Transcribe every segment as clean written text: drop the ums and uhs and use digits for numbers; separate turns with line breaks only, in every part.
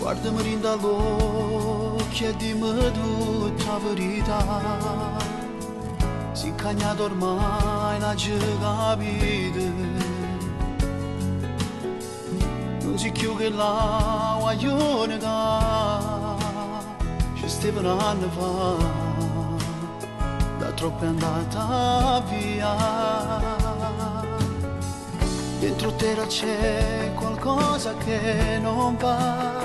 Guardami rindall'occhio e dimmi tutta la verità. Si è cagnato ormai, non ci capite. Non si più che la guaglione che ci stava un anno fa, da troppo è andata via. Dentro terra c'è qualcosa che non va.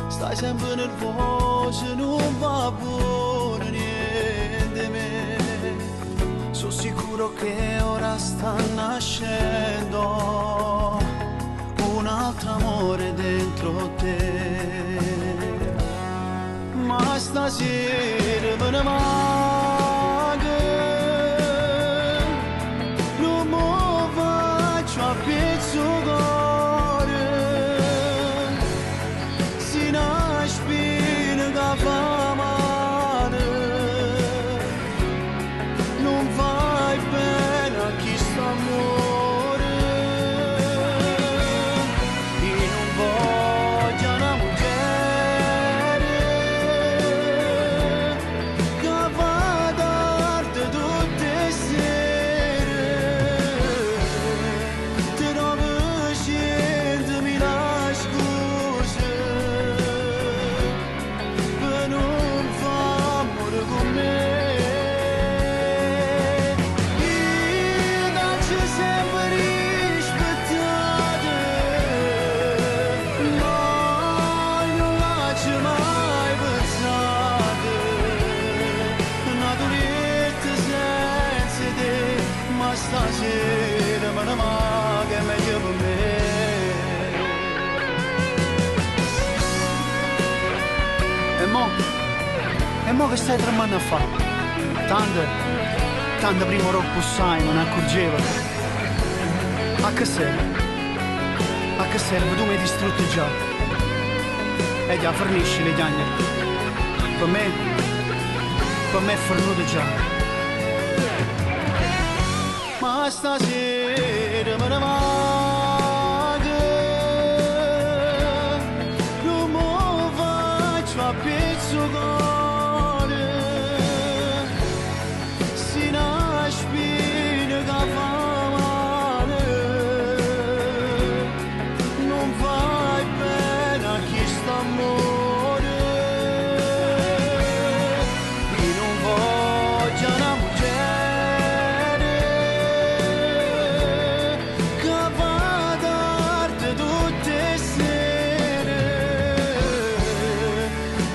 Stai sempre nervoso, non va buono niente me. Sono sicuro che ora sta nascendo un altro amore dentro te. Ma stasera me ne manca. Non mi faccio a pezzo cuore. Si una spina che fa male. Non fai bene a chi sta a muore. Io non voglio una mujer che va a darti tutte le sere. Ti trovo scendimi la scusa per non far amore con me. Io dacci sempre rispettare, mai non lascio mai pensare. Naturalmente senza te, ma stasera me ne manca, è meglio per me. E mo che stai tramando a fare? Tanto prima troppo sai, non accorgevo. A che serve? A che serve? Tu mi hai distrutto già. E già fornisci le chiagne. Per me è fornuto già. Ma stasera me ne manca. Non mi faccio a pezzo cuore. Si una spina che fa male. Non fai bene a chi sta a muore. Io non voglio una mujer che va a darti tutte le sere.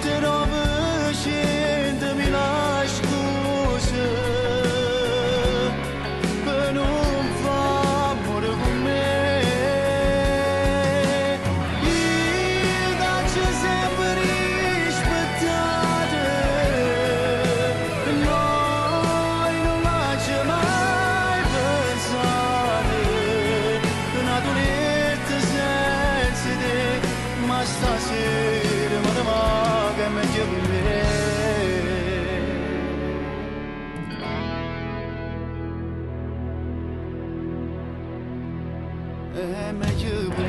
Ti trovo scendimi la scusa per non far amore con me. Io dacci sempre rispettare, noi non lascio mai pensare. Naturalmente senza te, ma stasera me ne manca, è meglio per me. È meglio per